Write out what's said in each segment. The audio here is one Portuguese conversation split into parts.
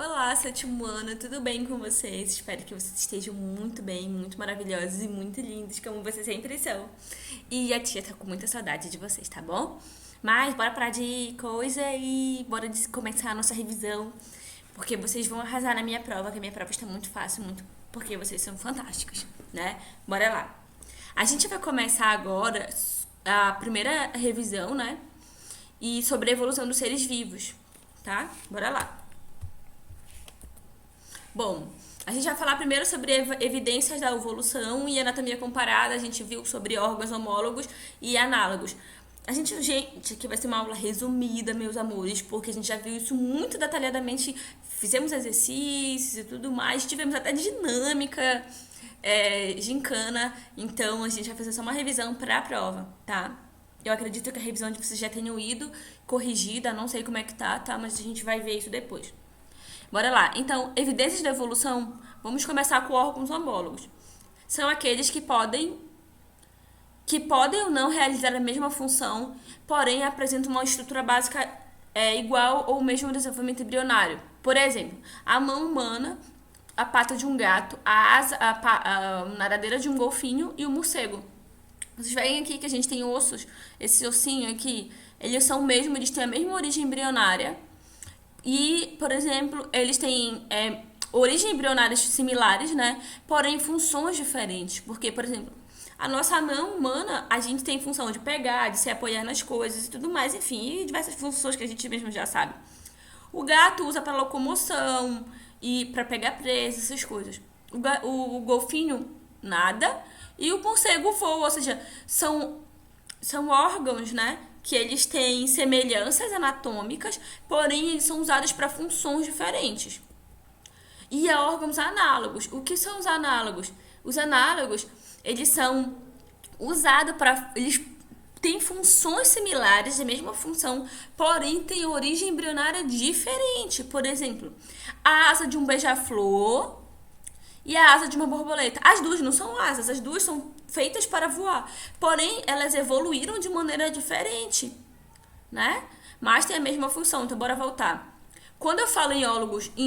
Olá, sétimo ano, tudo bem com vocês? Espero que vocês estejam muito bem, muito maravilhosos e muito lindos, como vocês sempre são. E a tia tá com muita saudade de vocês, tá bom? Mas bora parar de coisa e bora começar a nossa revisão, porque vocês vão arrasar na minha prova, que a minha prova está muito fácil, muito porque vocês são fantásticos, né? Bora lá. A gente vai começar agora a primeira revisão, né? E sobre a evolução dos seres vivos, tá? Bora lá. Bom, a gente vai falar primeiro sobre evidências da evolução e anatomia comparada. A gente viu sobre órgãos homólogos e análogos. Gente, aqui vai ser uma aula resumida, meus amores, porque a gente já viu isso muito detalhadamente. Fizemos exercícios e tudo mais, tivemos até dinâmica, gincana. Então a gente vai fazer só uma revisão para a prova, tá? Eu acredito que a revisão de vocês já tenham ido corrigida, não sei como é que tá, mas a gente vai ver isso depois. Bora lá. Então, evidências da evolução, vamos começar com órgãos homólogos. São aqueles que podem ou não realizar a mesma função, porém apresentam uma estrutura básica igual ou mesmo desenvolvimento embrionário. Por exemplo, a mão humana, a pata de um gato, a nadadeira de um golfinho e o morcego. Vocês veem aqui que a gente tem ossos, esse ossinho aqui, eles são mesmo, eles têm a mesma origem embrionária. E, por exemplo, eles têm origens embrionárias similares, né? Porém, funções diferentes. Porque, por exemplo, a nossa mão humana, a gente tem função de pegar, de se apoiar nas coisas e tudo mais, enfim, e diversas funções que a gente mesmo já sabe. O gato usa para locomoção e para pegar presa, essas coisas. O golfinho nada e o morcego voa, ou seja, são órgãos, né? Que eles têm semelhanças anatômicas, porém eles são usados para funções diferentes. E há órgãos análogos. O que são os análogos? Os análogos, eles são usados para... Eles têm funções similares, a mesma função, porém têm origem embrionária diferente. Por exemplo, a asa de um beija-flor e a asa de uma borboleta. As duas não são asas, as duas são feitas para voar. Porém, elas evoluíram de maneira diferente, né? Mas tem a mesma função, então bora voltar. Quando eu falo em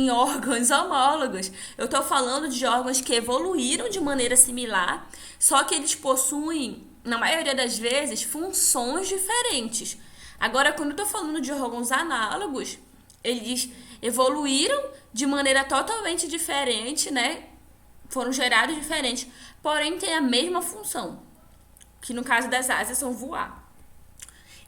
órgãos homólogos, eu estou falando de órgãos que evoluíram de maneira similar, só que eles possuem, na maioria das vezes, funções diferentes. Agora, quando eu estou falando de órgãos análogos, eles evoluíram de maneira totalmente diferente, né? Foram gerados diferentes, porém têm a mesma função, que no caso das asas são voar.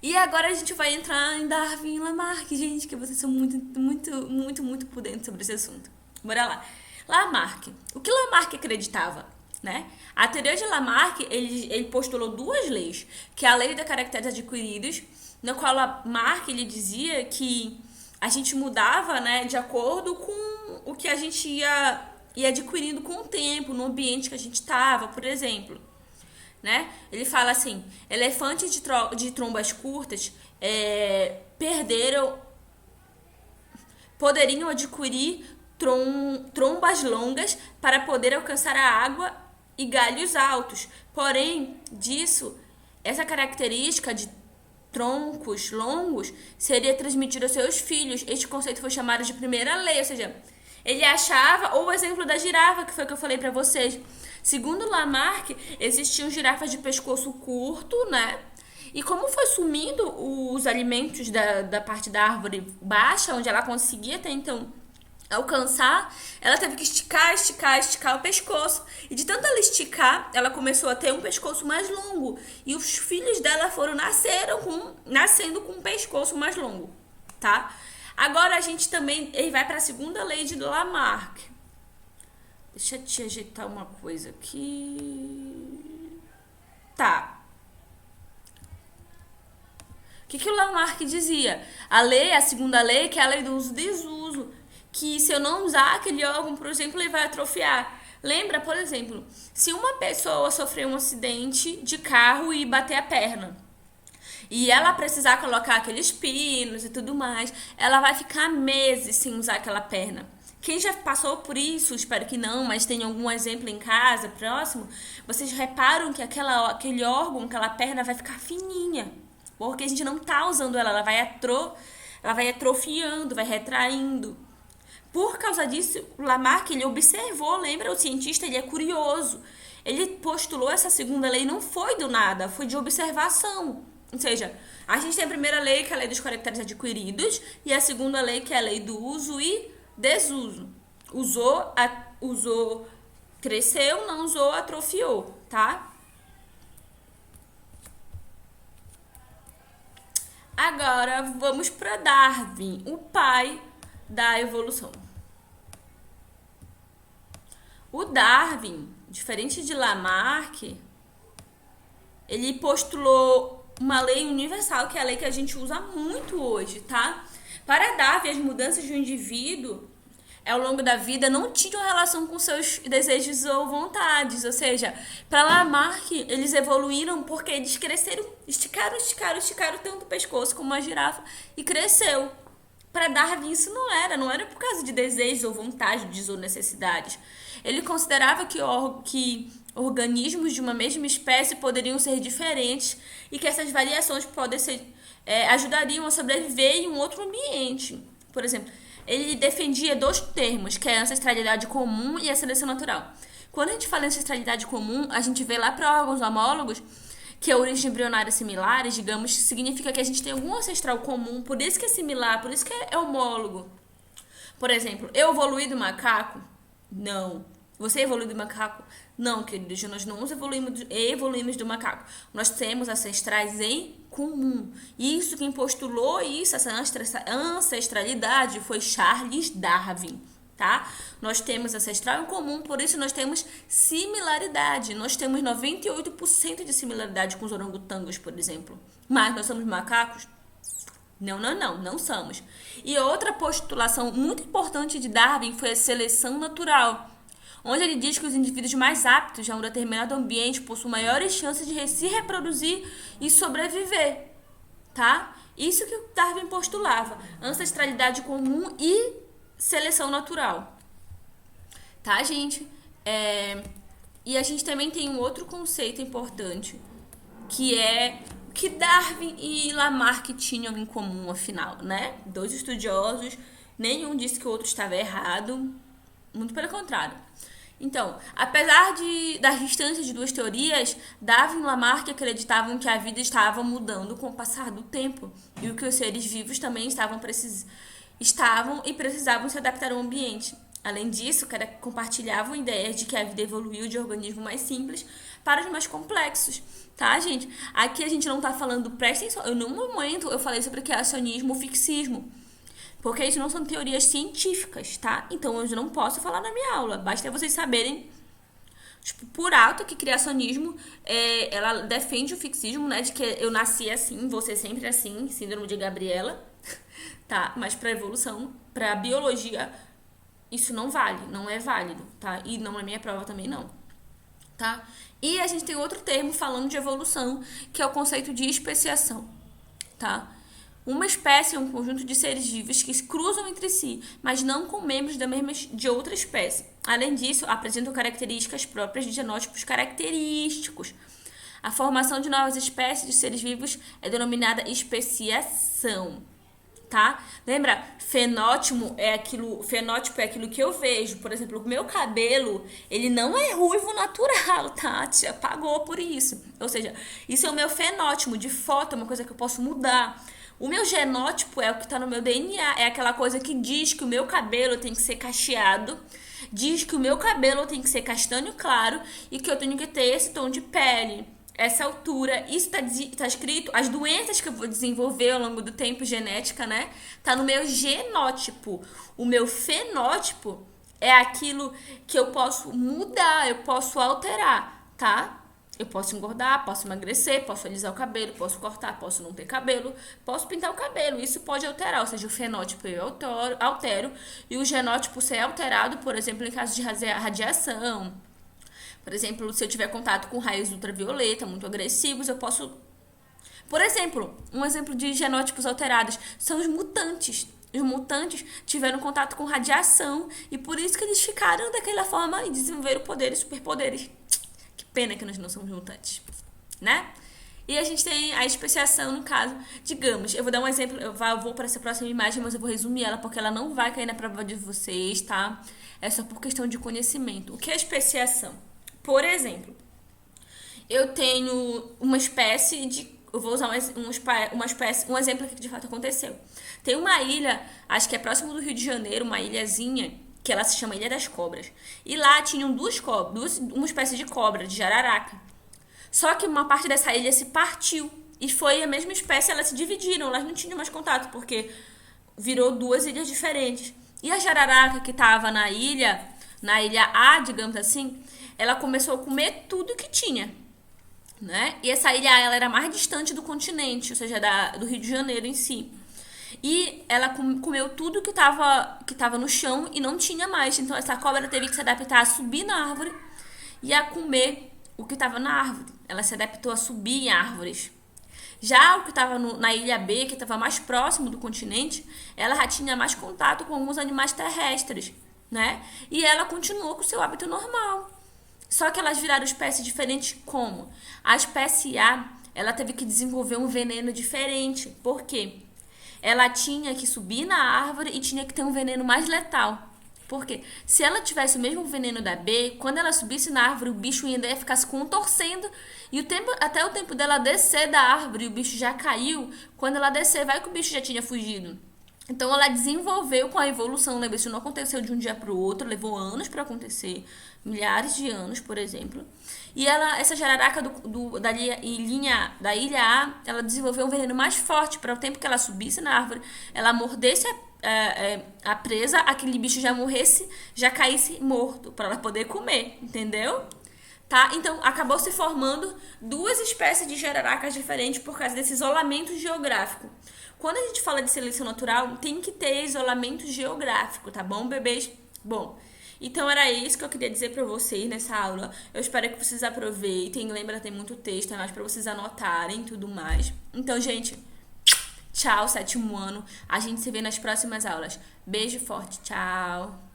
E agora a gente vai entrar em Darwin e Lamarck, gente, que vocês são muito, muito, muito, muito por dentro sobre esse assunto. Bora lá. Lamarck. O que Lamarck acreditava? Né? A teoria de Lamarck, ele postulou duas leis, que é a lei da caracteres adquiridos, na qual Lamarck ele dizia que a gente mudava, né, de acordo com o que a gente ia adquirindo com o tempo, no ambiente que a gente estava, por exemplo. Né? Ele fala assim, elefantes de trombas curtas poderiam adquirir trombas longas para poder alcançar a água e galhos altos. Porém, essa característica de troncos longos seria transmitida aos seus filhos. Este conceito foi chamado de primeira lei, ou seja, ele achava, ou o exemplo da girafa, que foi o que eu falei pra vocês. Segundo Lamarck, existiam girafas de pescoço curto, né? E como foi sumindo os alimentos da parte da árvore baixa, onde ela conseguia até então alcançar, ela teve que esticar o pescoço. E de tanto ela esticar, ela começou a ter um pescoço mais longo. E os filhos dela foram nascendo com um pescoço mais longo, tá? Agora a gente também vai para a segunda lei de Lamarck. Deixa eu te ajeitar uma coisa aqui. Tá. O que o Lamarck dizia? A segunda lei, que é a lei do uso e desuso. Que se eu não usar aquele órgão, por exemplo, ele vai atrofiar. Lembra, por exemplo, se uma pessoa sofrer um acidente de carro e bater a perna, e ela precisar colocar aqueles pinos e tudo mais, ela vai ficar meses sem usar aquela perna. Quem já passou por isso, espero que não, mas tem algum exemplo em casa, próximo, vocês reparam que aquele órgão, aquela perna vai ficar fininha, porque a gente não tá usando ela vai atrofiando, vai retraindo. Por causa disso, Lamarck, ele observou, lembra? O cientista, ele é curioso. Ele postulou essa segunda lei, não foi do nada, foi de observação. Ou seja, a gente tem a primeira lei, que é a lei dos caracteres adquiridos, e a segunda lei, que é a lei do uso e desuso. Usou, cresceu, não usou, atrofiou, tá? Agora vamos para Darwin, o pai da evolução. O Darwin, diferente de Lamarck, ele postulou uma lei universal, que é a lei que a gente usa muito hoje, tá? Para Darwin, as mudanças de um indivíduo ao longo da vida não tinham relação com seus desejos ou vontades. Ou seja, para Lamarck, eles evoluíram porque eles cresceram, esticaram tanto o pescoço como uma girafa e cresceu. Para Darwin isso não era por causa de desejos ou vontades ou necessidades. Ele considerava que organismos de uma mesma espécie poderiam ser diferentes e que essas variações ajudariam a sobreviver em um outro ambiente. Por exemplo, ele defendia dois termos, que é a ancestralidade comum e a seleção natural. Quando a gente fala em ancestralidade comum, a gente vê lá para órgãos homólogos que a origem embrionária similares, digamos, significa que a gente tem algum ancestral comum, por isso que é similar, por isso que é homólogo. Por exemplo, eu evoluí do macaco? Não. Você evoluiu do macaco? Não, queridos, nós não evoluímos do macaco. Nós temos ancestrais em comum. Isso, quem postulou isso, essa ancestralidade, foi Charles Darwin, tá? Nós temos ancestral em comum, por isso nós temos similaridade. Nós temos 98% de similaridade com os orangotangos, por exemplo. Mas nós somos macacos? Não somos. E outra postulação muito importante de Darwin foi a seleção natural, onde ele diz que os indivíduos mais aptos a um determinado ambiente possuem maiores chances de se reproduzir e sobreviver, tá? Isso que o Darwin postulava, ancestralidade comum e seleção natural, tá, gente? E a gente também tem um outro conceito importante, que é que Darwin e Lamarck tinham em comum, afinal, né? Dois estudiosos, nenhum disse que o outro estava errado, muito pelo contrário. Então, apesar das distâncias de duas teorias, Darwin e Lamarck acreditavam que a vida estava mudando com o passar do tempo e que os seres vivos também estavam e precisavam se adaptar ao ambiente. Além disso, compartilhavam ideias de que a vida evoluiu de organismos mais simples para os mais complexos, tá, gente? Aqui a gente não tá falando, prestem atenção, em nenhum momento eu falei sobre criacionismo ou fixismo, porque isso não são teorias científicas, tá? Então eu não posso falar na minha aula. Basta vocês saberem, tipo, por alto, que criacionismo, ela defende o fixismo, né? De que eu nasci assim, vou ser sempre assim, síndrome de Gabriela, tá? Mas pra evolução, pra biologia, isso não vale, não é válido, tá? E não na minha prova também não, tá? E a gente tem outro termo falando de evolução, que é o conceito de especiação, tá? Uma espécie é um conjunto de seres vivos que se cruzam entre si, mas não com membros de outra espécie. Além disso, apresentam características próprias de genótipos característicos. A formação de novas espécies de seres vivos é denominada especiação, tá? Lembra? Fenótipo é aquilo que eu vejo. Por exemplo, o meu cabelo, ele não é ruivo natural, tá? Te apagou por isso. Ou seja, isso é o meu fenótipo de foto, é uma coisa que eu posso mudar. O meu genótipo é o que está no meu DNA, é aquela coisa que diz que o meu cabelo tem que ser cacheado, diz que o meu cabelo tem que ser castanho claro e que eu tenho que ter esse tom de pele, essa altura. Isso tá escrito, as doenças que eu vou desenvolver ao longo do tempo, genética, né? Tá no meu genótipo. O meu fenótipo é aquilo que eu posso mudar, eu posso alterar, tá? Eu posso engordar, posso emagrecer, posso alisar o cabelo, posso cortar, posso não ter cabelo, posso pintar o cabelo. Isso pode alterar, ou seja, o fenótipo eu altero e o genótipo ser alterado, por exemplo, em caso de radiação. Por exemplo, se eu tiver contato com raios ultravioleta muito agressivos, eu posso... Por exemplo, um exemplo de genótipos alterados são os mutantes. Os mutantes tiveram contato com radiação e por isso que eles ficaram daquela forma e desenvolveram poderes, superpoderes. Pena que nós não somos mutantes, né? E a gente tem a especiação, no caso, digamos, eu vou dar um exemplo, vou para essa próxima imagem, mas eu vou resumir ela porque ela não vai cair na prova de vocês, tá? É só por questão de conhecimento. O que é especiação? Por exemplo, eu tenho uma espécie de. Eu vou usar um exemplo que de fato aconteceu. Tem uma ilha, acho que é próximo do Rio de Janeiro, uma ilhazinha, que ela se chama Ilha das Cobras. E lá tinham uma espécie de cobra, de jararaca. Só que uma parte dessa ilha se partiu. E foi a mesma espécie, elas se dividiram, elas não tinham mais contato, porque virou duas ilhas diferentes. E a jararaca que estava na ilha A, digamos assim, ela começou a comer tudo que tinha, né? E essa ilha ela era mais distante do continente, ou seja, do Rio de Janeiro em si. E ela comeu tudo que tava no chão e não tinha mais. Então essa cobra teve que se adaptar a subir na árvore e a comer o que estava na árvore. Ela se adaptou a subir em árvores. Já o que estava na ilha B, que estava mais próximo do continente, ela já tinha mais contato com alguns animais terrestres, né? E ela continuou com o seu hábito normal. Só que elas viraram espécies diferentes como? A espécie A, ela teve que desenvolver um veneno diferente. Por quê? Ela tinha que subir na árvore e tinha que ter um veneno mais letal. Por quê? Se ela tivesse o mesmo veneno da B, quando ela subisse na árvore, o bicho ainda ia ficar se contorcendo. E até o tempo dela descer da árvore, o bicho já caiu. Quando ela descer, vai que o bicho já tinha fugido. Então ela desenvolveu com a evolução, lembra? Isso não aconteceu de um dia para o outro, levou anos para acontecer, milhares de anos, por exemplo. E essa jararaca da ilha A, ela desenvolveu um veneno mais forte para o tempo que ela subisse na árvore, ela mordesse a presa, aquele bicho já morresse, já caísse morto, para ela poder comer, entendeu? Tá? Então, acabou se formando duas espécies de jararacas diferentes por causa desse isolamento geográfico. Quando a gente fala de seleção natural, tem que ter isolamento geográfico, tá bom, bebês? Bom, então era isso que eu queria dizer pra vocês nessa aula. Eu espero que vocês aproveitem. Lembra, tem muito texto, é mais pra vocês anotarem e tudo mais. Então, gente, tchau, 7º ano. A gente se vê nas próximas aulas. Beijo forte, tchau!